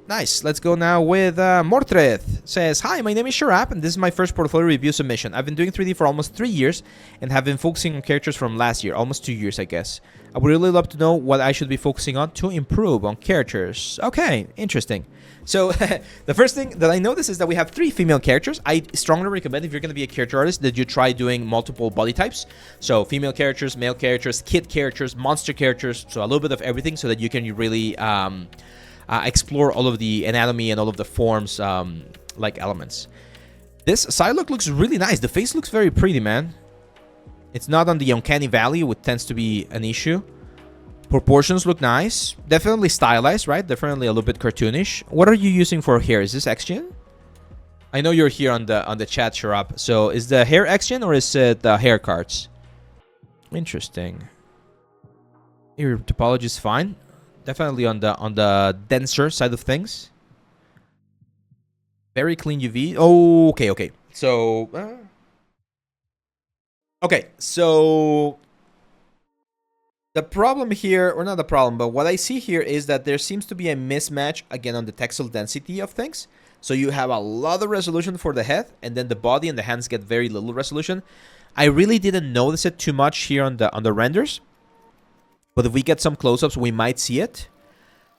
Nice. Let's go now with Mortreth. Says, hi, my name is Sherap, and this is my first portfolio review submission. I've been doing 3D for almost 3 years and have been focusing on characters from last year, almost 2 years, I guess. I would really love to know what I should be focusing on to improve on characters. Okay, interesting. So the first thing that I noticed is that we have 3 female characters. I strongly recommend, if you're going to be a character artist, that you try doing multiple body types. So female characters, male characters, kid characters, monster characters, so a little bit of everything so that you can really explore all of the anatomy and all of the forms like elements. This side look looks really nice. The face looks very pretty, man. It's not on the uncanny valley, which tends to be an issue. Proportions look nice. Definitely stylized, right? Definitely a little bit cartoonish. What are you using for hair? Is this XGen? I know you're here on the chat, Sherap. So is the hair XGen or is it the hair cards? Interesting. Your topology is fine. Definitely on the denser side of things. Very clean UV. Oh, okay. So so the problem here, or not the problem, but what I see here is that there seems to be a mismatch again on the textile density of things. So you have a lot of resolution for the head, and then the body and the hands get very little resolution. I really didn't notice it too much here on the renders, but if we get some close-ups, we might see it.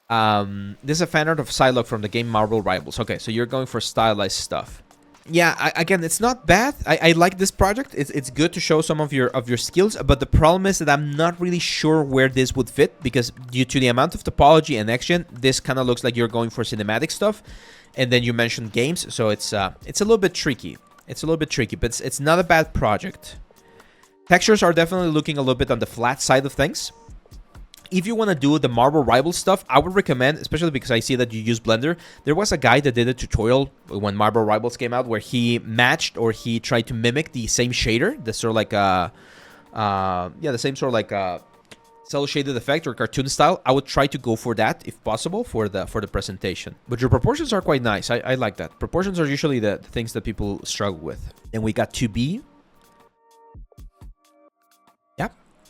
This is a fan art of Psylocke from the game Marvel Rivals. Okay, so you're going for stylized stuff. Yeah, again, it's not bad. I like this project. It's good to show some of your skills, but the problem is that I'm not really sure where this would fit, because due to the amount of topology and action, this kind of looks like you're going for cinematic stuff, and then you mentioned games, so it's a little bit tricky. It's a little bit tricky, but it's not a bad project. Textures are definitely looking a little bit on the flat side of things. If you want to do the Marvel Rivals stuff, I would recommend, especially because I see that you use Blender. There was a guy that did a tutorial when Marvel Rivals came out where he matched, or he tried to mimic the same shader, the sort of like the same sort of like cell shaded effect or cartoon style. I would try to go for that if possible for the presentation. But your proportions are quite nice. I like that. Proportions are usually the things that people struggle with. Then we got 2B.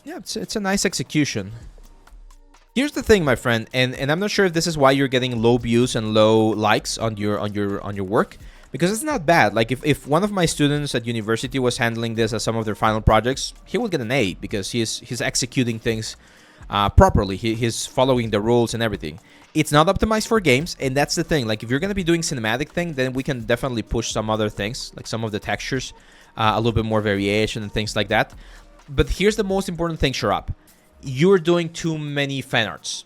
Yeah, it's a nice execution. Here's the thing, my friend, and I'm not sure if this is why you're getting low views and low likes on your work, because it's not bad. Like if one of my students at university was handling this as some of their final projects, he would get an A, because he's executing things properly. He's following the rules and everything. It's not optimized for games, and that's the thing. Like if you're gonna be doing cinematic thing, then we can definitely push some other things, like some of the textures, a little bit more variation and things like that. But here's the most important thing, Sherap. You're doing too many fan arts.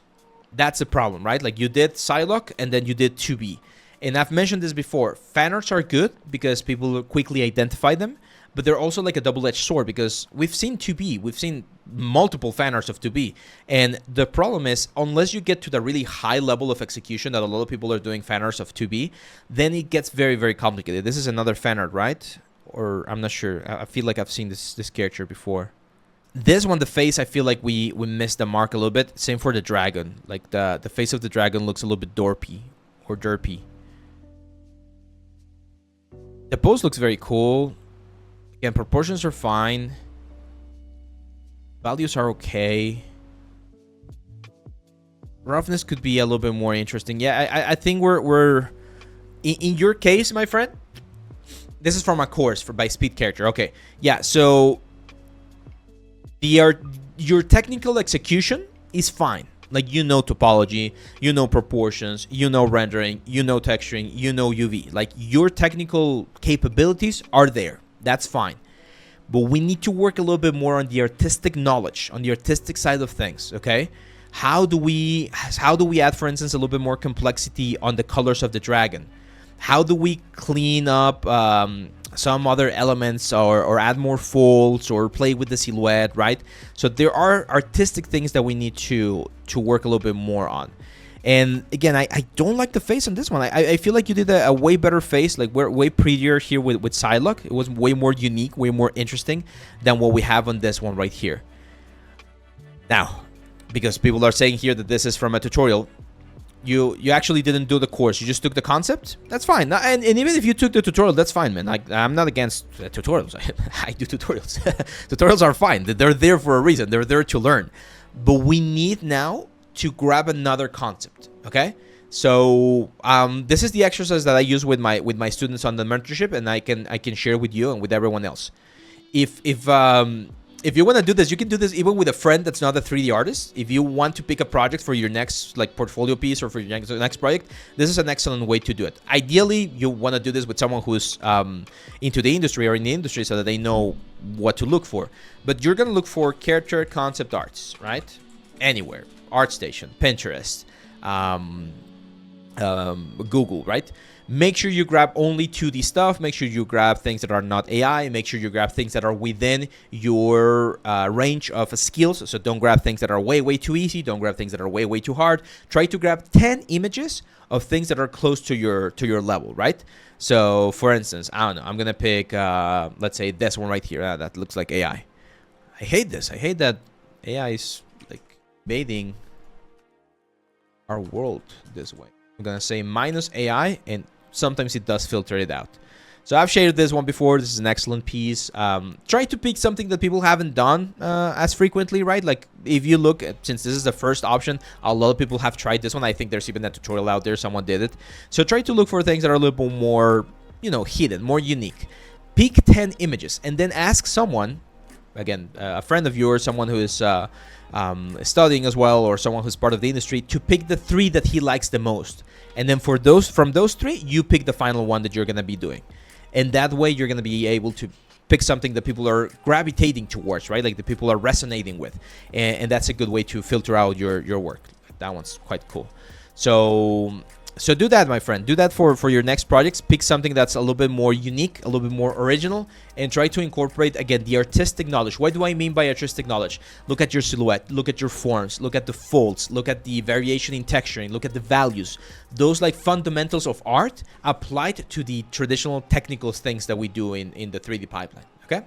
That's a problem, right? Like you did Psylocke and then you did 2B. And I've mentioned this before. Fan arts are good because people quickly identify them, but they're also like a double-edged sword, because we've seen 2B. We've seen multiple fan arts of 2B. And the problem is, unless you get to the really high level of execution that a lot of people are doing fan arts of 2B, then it gets very, very complicated. This is another fan art, right? Or I'm not sure. I feel like I've seen this character before. This one, the face, I feel like we missed the mark a little bit. Same for the dragon. Like the face of the dragon looks a little bit dorpy or derpy. The pose looks very cool. Again, proportions are fine. Values are okay. Roughness could be a little bit more interesting. Yeah, I think we're in your case, my friend. This is from a course by Speed Character. Okay, yeah. So your technical execution is fine. Like, you know topology, you know proportions, you know rendering, you know texturing, you know UV. Like, your technical capabilities are there. That's fine. But we need to work a little bit more on the artistic knowledge, on the artistic side of things, okay? How do we add, for instance, a little bit more complexity on the colors of the dragon? How do we clean up some other elements, or add more folds, or play with the silhouette, right? So there are artistic things that we need to work a little bit more on. And again, I don't like the face on this one. I feel like you did a way better face, like way prettier here with Psylocke. It was way more unique, way more interesting than what we have on this one right here. Now, because people are saying here that this is from a tutorial, you actually didn't do the course. You just took the concept. That's fine. And even if you took the tutorial, that's fine, man. I'm not against tutorials. I do tutorials. Tutorials are fine. They're there for a reason. They're there to learn. But we need now to grab another concept, okay? So this is the exercise that I use with my students on the mentorship, and I can share with you and with everyone else. If you want to do this, you can do this even with a friend that's not a 3D artist. If you want to pick a project for your next like portfolio piece or for your next project, this is an excellent way to do it. Ideally, you want to do this with someone who's into the industry or in the industry so that they know what to look for. But you're going to look for character concept arts, right? Anywhere. ArtStation, Pinterest, Google, right? Make sure you grab only 2D stuff. Make sure you grab things that are not AI. Make sure you grab things that are within your range of skills. So don't grab things that are way too easy. Don't grab things that are way too hard. Try to grab 10 images of things that are close to your level, right? So for instance, I don't know, I'm gonna pick let's say this one right here. That looks like AI. I hate this. I hate that AI is like bathing our world this way. I'm gonna say minus AI, and sometimes it does filter it out. So I've shared this one before. This is an excellent piece. Try to pick something that people haven't done as frequently, right? Like if you look at, since this is the first option, a lot of people have tried this one. I think there's even a tutorial out there. Someone did it. So try to look for things that are a little bit more, you know, hidden, more unique. Pick 10 images and then ask someone, again, a friend of yours, someone who is studying as well, or someone who's part of the industry, to pick the 3 that he likes the most. And then from those 3, you pick the final one that you're going to be doing. And that way you're going to be able to pick something that people are gravitating towards, right? Like the people are resonating with. And that's a good way to filter out your work. That one's quite cool. So do that, my friend. Do that for your next projects. Pick something that's a little bit more unique, a little bit more original, and try to incorporate, again, the artistic knowledge. What do I mean by artistic knowledge? Look at your silhouette, look at your forms, look at the folds, look at the variation in texturing, look at the values. Those like fundamentals of art applied to the traditional technical things that we do in the 3D pipeline, okay?